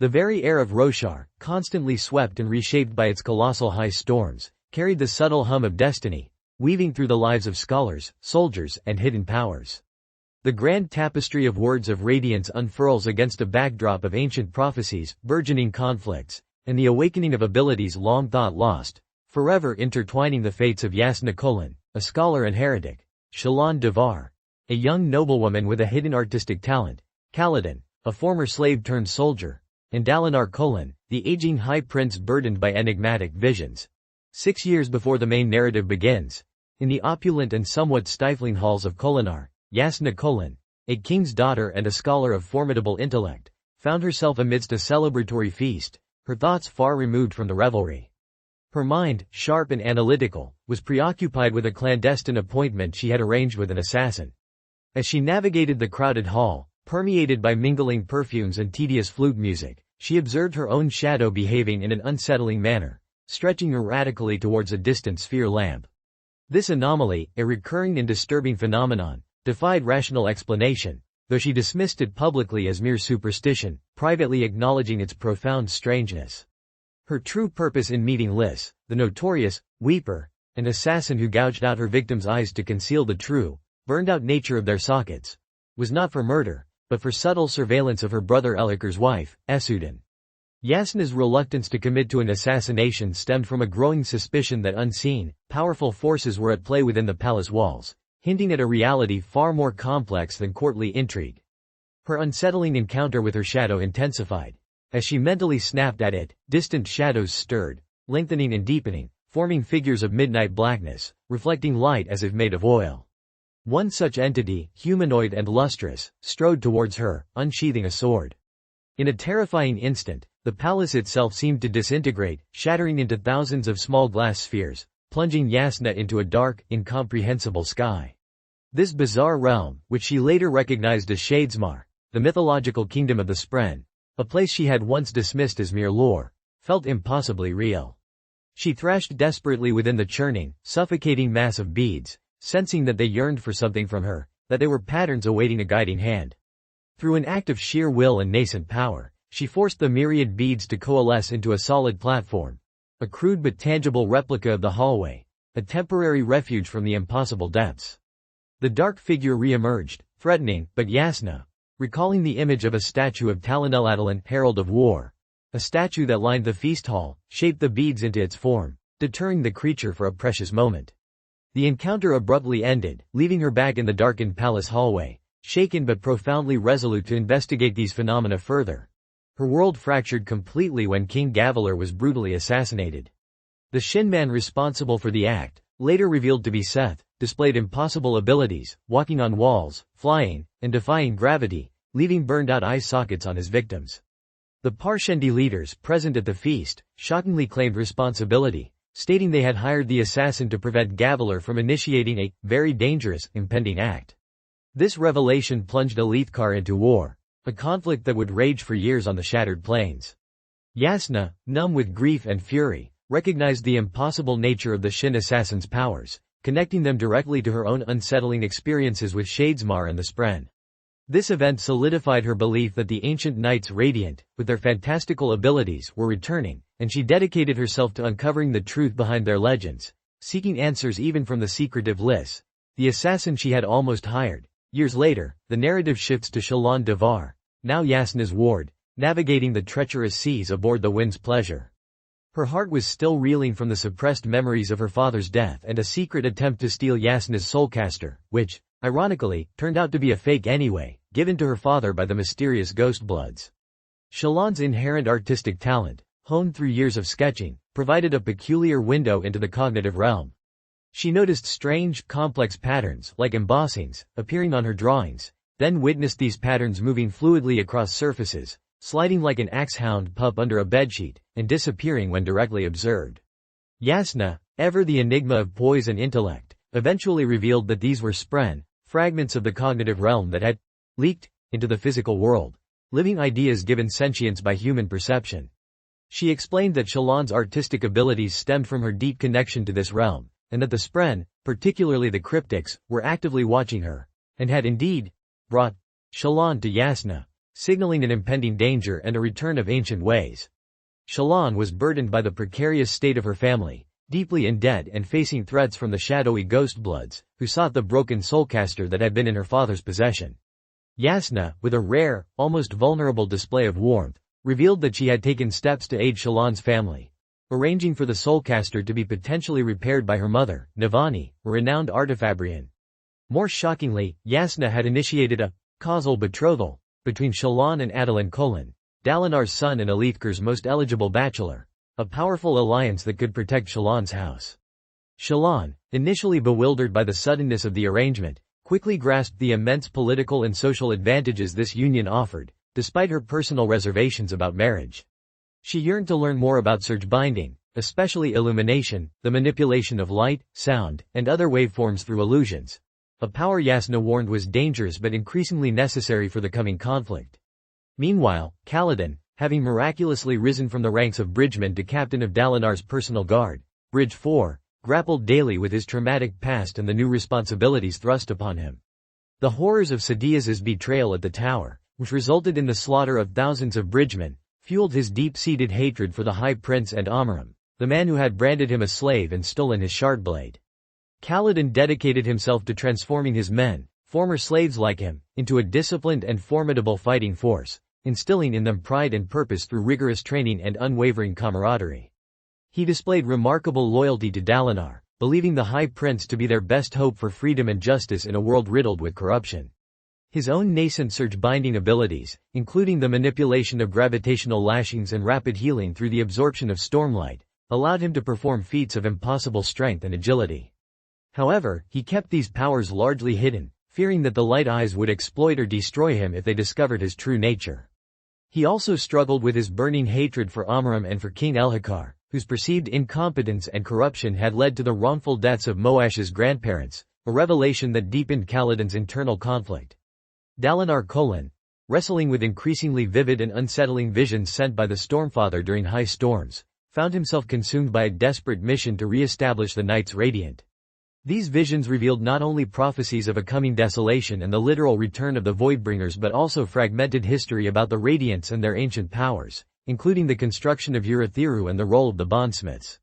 The very air of Roshar, constantly swept and reshaped by its colossal high storms, carried the subtle hum of destiny, weaving through the lives of scholars, soldiers, and hidden powers. The grand tapestry of words of Radiance unfurls against a backdrop of ancient prophecies, burgeoning conflicts, and the awakening of abilities long thought lost, forever intertwining the fates of Yasna Kholin, a scholar and heretic, Shallan Devar, a young noblewoman with a hidden artistic talent, Kaladin, a former slave-turned-soldier, and Dalinar Kholin, the aging high prince burdened by enigmatic visions. 6 years before the main narrative begins, in the opulent and somewhat stifling halls of Kholinar, Yasna Kholin, a king's daughter and a scholar of formidable intellect, found herself amidst a celebratory feast, her thoughts far removed from the revelry. Her mind, sharp and analytical, was preoccupied with a clandestine appointment she had arranged with an assassin. As she navigated the crowded hall, permeated by mingling perfumes and tedious flute music, she observed her own shadow behaving in an unsettling manner, stretching erratically towards a distant sphere lamp. This anomaly, a recurring and disturbing phenomenon, defied rational explanation, though she dismissed it publicly as mere superstition, privately acknowledging its profound strangeness. Her true purpose in meeting Lys, the notorious weeper, an assassin who gouged out her victims' eyes to conceal the true, burned-out nature of their sockets, was not for murder, but for subtle surveillance of her brother Elikar's wife, Esudin. Yasna's reluctance to commit to an assassination stemmed from a growing suspicion that unseen, powerful forces were at play within the palace walls, hinting at a reality far more complex than courtly intrigue. Her unsettling encounter with her shadow intensified. As she mentally snapped at it, distant shadows stirred, lengthening and deepening, forming figures of midnight blackness, reflecting light as if made of oil. One such entity, humanoid and lustrous, strode towards her, unsheathing a sword. In a terrifying instant, the palace itself seemed to disintegrate, shattering into thousands of small glass spheres, plunging Yasna into a dark, incomprehensible sky. This bizarre realm, which she later recognized as Shadesmar, the mythological kingdom of the Spren, a place she had once dismissed as mere lore, felt impossibly real. She thrashed desperately within the churning, suffocating mass of beads, sensing that they yearned for something from her, that they were patterns awaiting a guiding hand. Through an act of sheer will and nascent power, she forced the myriad beads to coalesce into a solid platform, a crude but tangible replica of the hallway, a temporary refuge from the impossible depths. The dark figure re-emerged, threatening, but Yasna, recalling the image of a statue of Talanel-Adalin, Herald of War, a statue that lined the feast hall, shaped the beads into its form, deterring the creature for a precious moment. The encounter abruptly ended, leaving her back in the darkened palace hallway, shaken but profoundly resolute to investigate these phenomena further. Her world fractured completely when King Gavilar was brutally assassinated. The Shin man responsible for the act, later revealed to be Seth, displayed impossible abilities, walking on walls, flying, and defying gravity, leaving burned-out eye sockets on his victims. The Parshendi leaders present at the feast shockingly claimed responsibility, stating they had hired the assassin to prevent Gavilar from initiating a very dangerous, impending act. This revelation plunged Alethkar into war, a conflict that would rage for years on the Shattered Plains. Yasna, numb with grief and fury, recognized the impossible nature of the Shin assassin's powers, connecting them directly to her own unsettling experiences with Shadesmar and the Spren. This event solidified her belief that the ancient knights Radiant, with their fantastical abilities, were returning, and she dedicated herself to uncovering the truth behind their legends, seeking answers even from the secretive Lys, the assassin she had almost hired. Years later, the narrative shifts to Shallan Devar, now Yasna's ward, navigating the treacherous seas aboard the Wind's Pleasure. Her heart was still reeling from the suppressed memories of her father's death and a secret attempt to steal Yasna's soulcaster, which, ironically, turned out to be a fake anyway, given to her father by the mysterious Ghostbloods. Shallan's inherent artistic talent, honed through years of sketching, provided a peculiar window into the cognitive realm. She noticed strange, complex patterns, like embossings, appearing on her drawings, then witnessed these patterns moving fluidly across surfaces, sliding like an axe-hound pup under a bedsheet, and disappearing when directly observed. Yasna, ever the enigma of poise and intellect, eventually revealed that these were Spren, fragments of the cognitive realm that had leaked into the physical world, living ideas given sentience by human perception. She explained that Shallan's artistic abilities stemmed from her deep connection to this realm, and that the Spren, particularly the cryptics, were actively watching her, and had indeed brought Shallan to Yasna, signaling an impending danger and a return of ancient ways. Shallan was burdened by the precarious state of her family, deeply in debt and facing threats from the shadowy Ghostbloods, who sought the broken soulcaster that had been in her father's possession. Yasna, with a rare, almost vulnerable display of warmth, revealed that she had taken steps to aid Shallan's family, arranging for the soulcaster to be potentially repaired by her mother, Navani, a renowned artifabrian. More shockingly, Yasna had initiated a causal betrothal between Shallan and Adolin Kholin, Dalinar's son and Alethkar's most eligible bachelor, a powerful alliance that could protect Shallan's house. Shallan, initially bewildered by the suddenness of the arrangement, quickly grasped the immense political and social advantages this union offered, despite her personal reservations about marriage. She yearned to learn more about surge binding, especially illumination, the manipulation of light, sound, and other waveforms through illusions, a power Yasna warned was dangerous but increasingly necessary for the coming conflict. Meanwhile, Kaladin, having miraculously risen from the ranks of bridgemen to captain of Dalinar's personal guard, Bridge 4, grappled daily with his traumatic past and the new responsibilities thrust upon him. The horrors of Sadia's betrayal at the tower, which resulted in the slaughter of thousands of bridgemen, fueled his deep-seated hatred for the High Prince and Amram, the man who had branded him a slave and stolen his shardblade. Kaladin dedicated himself to transforming his men, former slaves like him, into a disciplined and formidable fighting force, instilling in them pride and purpose through rigorous training and unwavering camaraderie. He displayed remarkable loyalty to Dalinar, believing the High Prince to be their best hope for freedom and justice in a world riddled with corruption. His own nascent surge-binding abilities, including the manipulation of gravitational lashings and rapid healing through the absorption of stormlight, allowed him to perform feats of impossible strength and agility. However, he kept these powers largely hidden, fearing that the Light Eyes would exploit or destroy him if they discovered his true nature. He also struggled with his burning hatred for Amram and for King Elhokar, whose perceived incompetence and corruption had led to the wrongful deaths of Moash's grandparents, a revelation that deepened Kaladin's internal conflict. Dalinar Kholin, wrestling with increasingly vivid and unsettling visions sent by the Stormfather during high storms, found himself consumed by a desperate mission to re-establish the Knights Radiant. These visions revealed not only prophecies of a coming desolation and the literal return of the Voidbringers but also fragmented history about the Radiants and their ancient powers, including the construction of Urithiru and the role of the bondsmiths.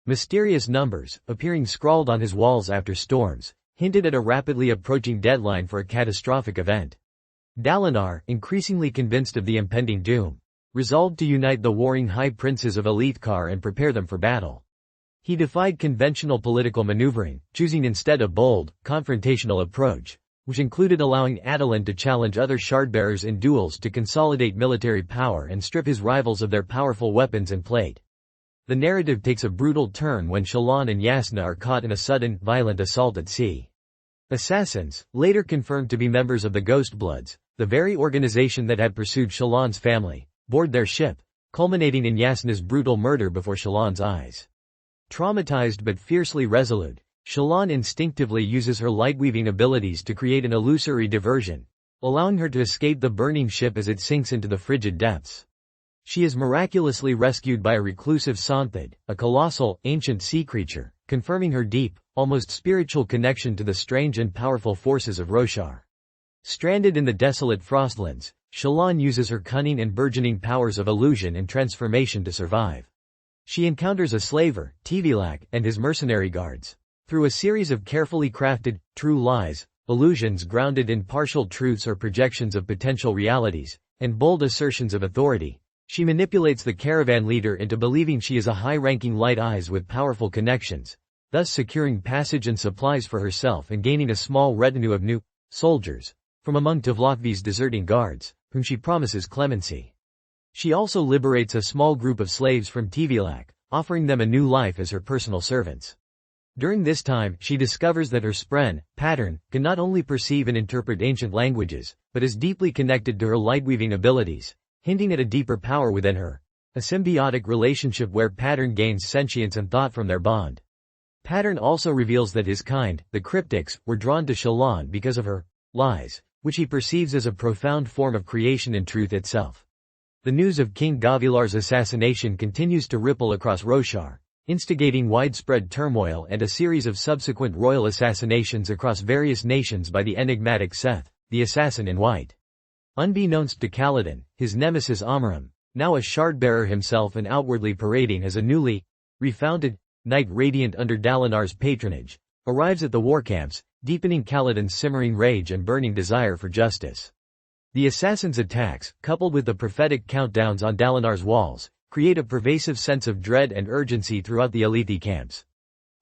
Mysterious numbers, appearing scrawled on his walls after storms, hinted at a rapidly approaching deadline for a catastrophic event. Dalinar, increasingly convinced of the impending doom, resolved to unite the warring High Princes of Alethkar and prepare them for battle. He defied conventional political maneuvering, choosing instead a bold, confrontational approach, which included allowing Adolin to challenge other shardbearers in duels to consolidate military power and strip his rivals of their powerful weapons and plate. The narrative takes a brutal turn when Shallan and Yasna are caught in a sudden, violent assault at sea. Assassins, later confirmed to be members of the Ghostbloods, the very organization that had pursued Shallan's family, board their ship, culminating in Yasna's brutal murder before Shallan's eyes. Traumatized but fiercely resolute, Shallan instinctively uses her light-weaving abilities to create an illusory diversion, allowing her to escape the burning ship as it sinks into the frigid depths. She is miraculously rescued by a reclusive Santhid, a colossal, ancient sea creature, confirming her deep, almost spiritual connection to the strange and powerful forces of Roshar. Stranded in the desolate Frostlands, Shallan uses her cunning and burgeoning powers of illusion and transformation to survive. She encounters a slaver, Tivilak, and his mercenary guards. Through a series of carefully crafted, true lies, illusions grounded in partial truths or projections of potential realities, and bold assertions of authority, she manipulates the caravan leader into believing she is a high-ranking Light Eyes with powerful connections, thus securing passage and supplies for herself and gaining a small retinue of new soldiers from among Tivlakvi's deserting guards, whom she promises clemency. She also liberates a small group of slaves from Tivilak, offering them a new life as her personal servants. During this time, she discovers that her spren, pattern, can not only perceive and interpret ancient languages, but is deeply connected to her light-weaving abilities, hinting at a deeper power within her, a symbiotic relationship where pattern gains sentience and thought from their bond. Pattern also reveals that his kind, the Cryptics, were drawn to Shallan because of her lies, which he perceives as a profound form of creation and truth itself. The news of King Gavilar's assassination continues to ripple across Roshar, instigating widespread turmoil and a series of subsequent royal assassinations across various nations by the enigmatic Seth, the Assassin in White. Unbeknownst to Kaladin, his nemesis Amaram, now a shardbearer himself and outwardly parading as a newly refounded knight radiant under Dalinar's patronage, arrives at the war camps, deepening Kaladin's simmering rage and burning desire for justice. The assassin's attacks, coupled with the prophetic countdowns on Dalinar's walls, create a pervasive sense of dread and urgency throughout the Alethi camps.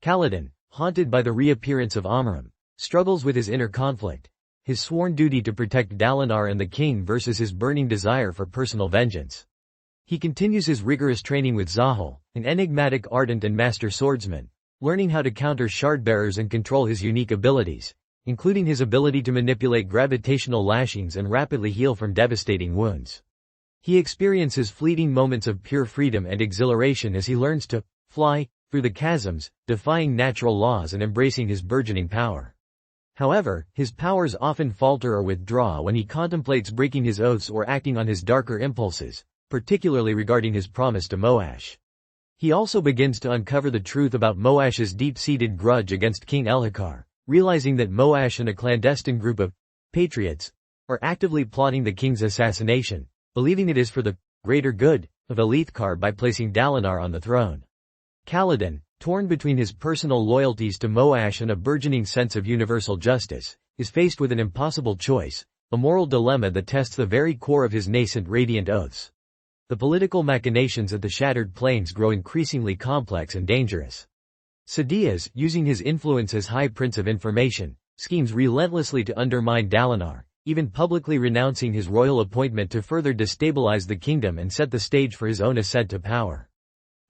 Kaladin, haunted by the reappearance of Amaram, struggles with his inner conflict, his sworn duty to protect Dalinar and the king versus his burning desire for personal vengeance. He continues his rigorous training with Zahal, an enigmatic ardent and master swordsman, learning how to counter shardbearers and control his unique abilities, including his ability to manipulate gravitational lashings and rapidly heal from devastating wounds. He experiences fleeting moments of pure freedom and exhilaration as he learns to fly through the chasms, defying natural laws and embracing his burgeoning power. However, his powers often falter or withdraw when he contemplates breaking his oaths or acting on his darker impulses, particularly regarding his promise to Moash. He also begins to uncover the truth about Moash's deep-seated grudge against King Elhokar, realizing that Moash and a clandestine group of patriots are actively plotting the king's assassination, believing it is for the greater good of Elithkar by placing Dalinar on the throne. Kaladin, torn between his personal loyalties to Moash and a burgeoning sense of universal justice, is faced with an impossible choice, a moral dilemma that tests the very core of his nascent radiant oaths. The political machinations at the Shattered Plains grow increasingly complex and dangerous. Sadeas, using his influence as High Prince of Information, schemes relentlessly to undermine Dalinar, even publicly renouncing his royal appointment to further destabilize the kingdom and set the stage for his own ascent to power.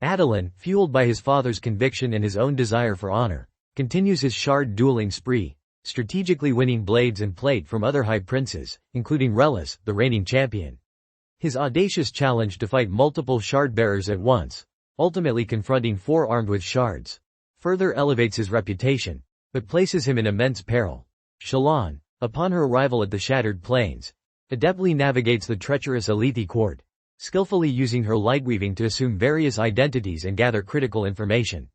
Adolin, fueled by his father's conviction and his own desire for honor, continues his shard dueling spree, strategically winning blades and plate from other high princes, including Relis, the reigning champion. His audacious challenge to fight multiple shard-bearers at once, ultimately confronting four armed with shards, further elevates his reputation, but places him in immense peril. Shallan, upon her arrival at the Shattered Plains, adeptly navigates the treacherous Alethi court, skillfully using her lightweaving to assume various identities and gather critical information.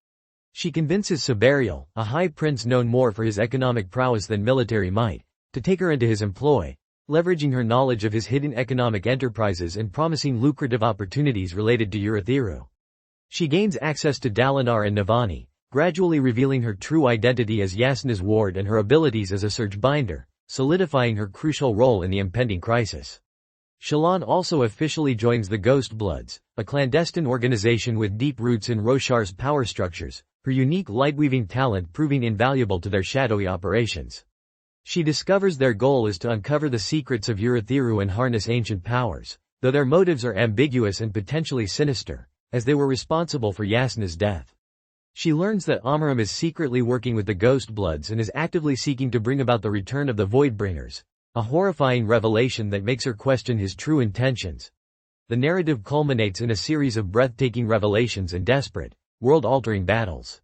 She convinces Sabarial, a high prince known more for his economic prowess than military might, to take her into his employ, leveraging her knowledge of his hidden economic enterprises and promising lucrative opportunities related to Urithiru. She gains access to Dalinar and Navani, gradually revealing her true identity as Yasna's ward and her abilities as a surge binder, solidifying her crucial role in the impending crisis. Shallan also officially joins the Ghost Bloods, a clandestine organization with deep roots in Roshar's power structures, her unique lightweaving talent proving invaluable to their shadowy operations. She discovers their goal is to uncover the secrets of Urithiru and harness ancient powers, though their motives are ambiguous and potentially sinister, as they were responsible for Yasna's death. She learns that Amaram is secretly working with the Ghost Bloods and is actively seeking to bring about the return of the Voidbringers, a horrifying revelation that makes her question his true intentions. The narrative culminates in a series of breathtaking revelations and desperate, world-altering battles.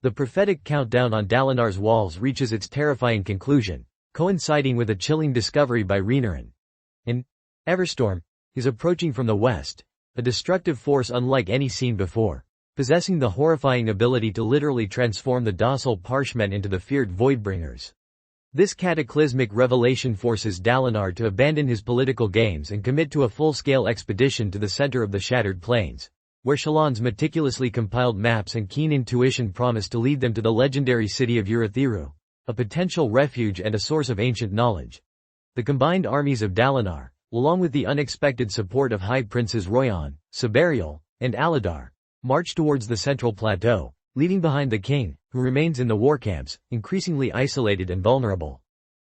The prophetic countdown on Dalinar's walls reaches its terrifying conclusion, coinciding with a chilling discovery by Renarin. An Everstorm is approaching from the west, a destructive force unlike any seen before, possessing the horrifying ability to literally transform the docile Parshmen into the feared Voidbringers. This cataclysmic revelation forces Dalinar to abandon his political games and commit to a full-scale expedition to the center of the Shattered Plains, where Shallan's meticulously compiled maps and keen intuition promise to lead them to the legendary city of Urithiru, a potential refuge and a source of ancient knowledge. The combined armies of Dalinar, along with the unexpected support of High Princes Royan, Sabarial, and Aladar, march towards the central plateau, leaving behind the king, who remains in the war camps, increasingly isolated and vulnerable.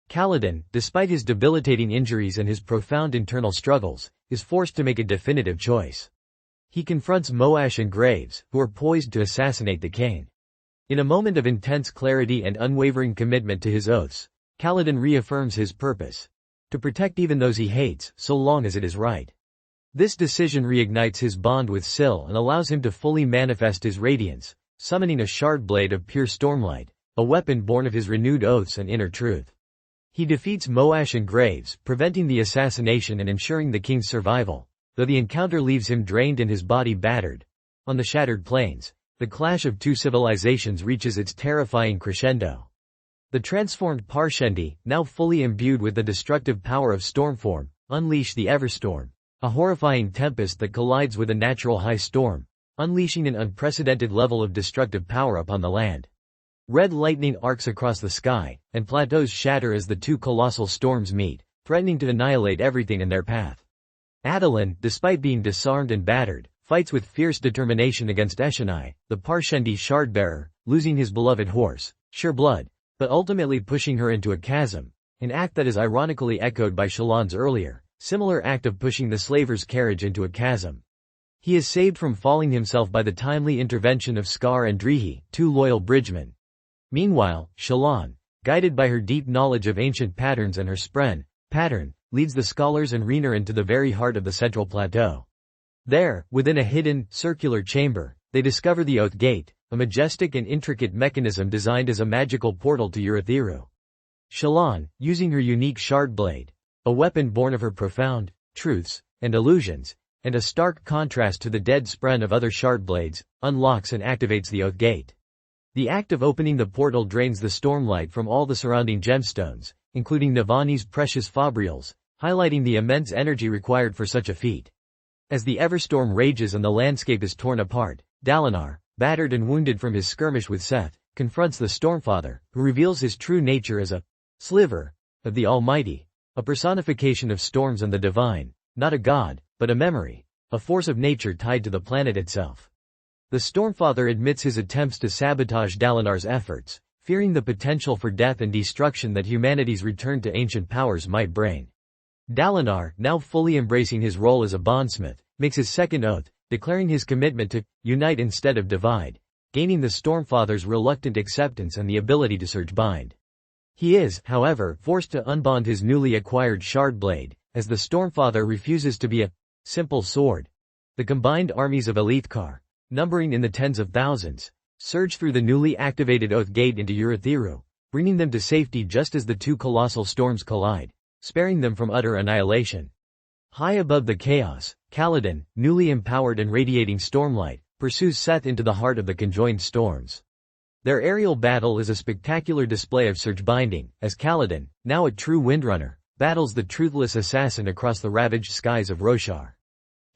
Kaladin, despite his debilitating injuries and his profound internal struggles, is forced to make a definitive choice. He confronts Moash and Graves, who are poised to assassinate the king. In a moment of intense clarity and unwavering commitment to his oaths, Kaladin reaffirms his purpose: to protect even those he hates, so long as it is right. This decision reignites his bond with Syl and allows him to fully manifest his radiance, summoning a shard blade of pure stormlight, a weapon born of his renewed oaths and inner truth. He defeats Moash and Graves, preventing the assassination and ensuring the king's survival, though the encounter leaves him drained and his body battered. On the Shattered Plains, the clash of two civilizations reaches its terrifying crescendo. The transformed Parshendi, now fully imbued with the destructive power of Stormform, unleash the Everstorm, a horrifying tempest that collides with a natural high storm, unleashing an unprecedented level of destructive power upon the land. Red lightning arcs across the sky, and plateaus shatter as the two colossal storms meet, threatening to annihilate everything in their path. Adolin, despite being disarmed and battered, fights with fierce determination against Eshonai, the Parshendi shard-bearer, losing his beloved horse, Sureblood, but ultimately pushing her into a chasm, an act that is ironically echoed by Shallan's earlier, similar act of pushing the slaver's carriage into a chasm. He is saved from falling himself by the timely intervention of Scar and Drihi, two loyal bridgemen. Meanwhile, Shallan, guided by her deep knowledge of ancient patterns and her spren pattern, leads the scholars and Renarin to the very heart of the central plateau. There, within a hidden, circular chamber, they discover the Oath Gate, a majestic and intricate mechanism designed as a magical portal to Urithiru. Shallan, using her unique shard blade, a weapon born of her profound truths and illusions, and a stark contrast to the dead spren of other shard blades, unlocks and activates the Oath Gate. The act of opening the portal drains the stormlight from all the surrounding gemstones, including Navani's precious fabrials, highlighting the immense energy required for such a feat. As the Everstorm rages and the landscape is torn apart, Dalinar, battered and wounded from his skirmish with Seth, confronts the Stormfather, who reveals his true nature as a sliver of the Almighty, a personification of storms and the divine, not a god, but a memory, a force of nature tied to the planet itself. The Stormfather admits his attempts to sabotage Dalinar's efforts, fearing the potential for death and destruction that humanity's return to ancient powers might bring. Dalinar, now fully embracing his role as a bondsmith, makes his second oath, declaring his commitment to unite instead of divide, gaining the Stormfather's reluctant acceptance and the ability to surge bind. He is, however, forced to unbond his newly acquired shard blade, as the Stormfather refuses to be a simple sword. The combined armies of Elithkar, numbering in the tens of thousands, surge through the newly activated Oath Gate into Urithiru, bringing them to safety just as the two colossal storms collide, sparing them from utter annihilation. High above the chaos, Kaladin, newly empowered and radiating stormlight, pursues Seth into the heart of the conjoined storms. Their aerial battle is a spectacular display of surge binding, as Kaladin, now a true windrunner, battles the truthless assassin across the ravaged skies of Roshar.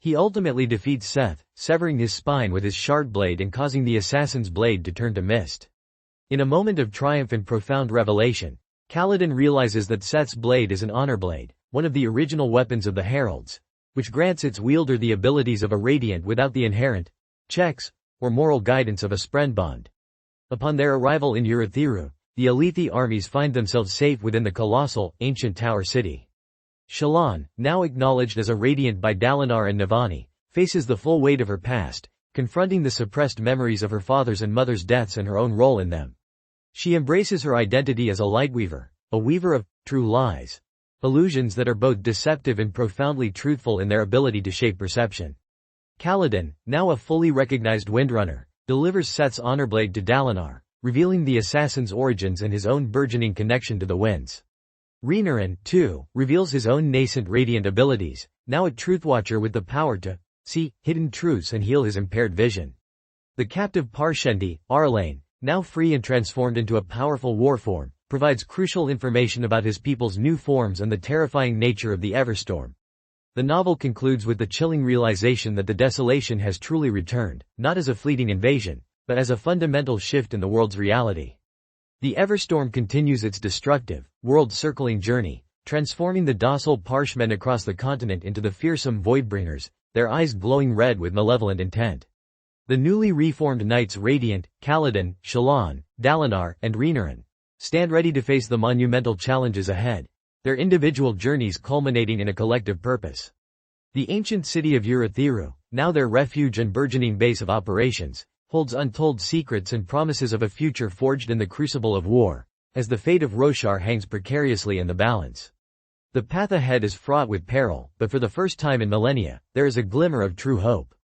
He ultimately defeats Seth, severing his spine with his shard blade and causing the assassin's blade to turn to mist. In a moment of triumph and profound revelation, Kaladin realizes that Seth's blade is an honor blade, one of the original weapons of the Heralds, which grants its wielder the abilities of a Radiant without the inherent checks or moral guidance of a Sprenbond. Upon their arrival in Urithiru, the Alethi armies find themselves safe within the colossal, ancient tower city. Shallan, now acknowledged as a Radiant by Dalinar and Navani, faces the full weight of her past, confronting the suppressed memories of her father's and mother's deaths and her own role in them. She embraces her identity as a Lightweaver, a weaver of true lies, illusions that are both deceptive and profoundly truthful in their ability to shape perception. Kaladin, now a fully recognized Windrunner, delivers Seth's honorblade to Dalinar, revealing the assassin's origins and his own burgeoning connection to the winds. Renarin, too, reveals his own nascent Radiant abilities, now a Truthwatcher with the power to see hidden truths and heal his impaired vision. The captive Parshendi, Arlane, now free and transformed into a powerful warform, provides crucial information about his people's new forms and the terrifying nature of the Everstorm. The novel concludes with the chilling realization that the desolation has truly returned, not as a fleeting invasion, but as a fundamental shift in the world's reality. The Everstorm continues its destructive, world-circling journey, transforming the docile Parshmen across the continent into the fearsome Voidbringers, their eyes glowing red with malevolent intent. The newly reformed knights Radiant, Kaladin, Shallan, Dalinar, and Renarin stand ready to face the monumental challenges ahead, their individual journeys culminating in a collective purpose. The ancient city of Urithiru, now their refuge and burgeoning base of operations, holds untold secrets and promises of a future forged in the crucible of war, as the fate of Roshar hangs precariously in the balance. The path ahead is fraught with peril, but for the first time in millennia, there is a glimmer of true hope.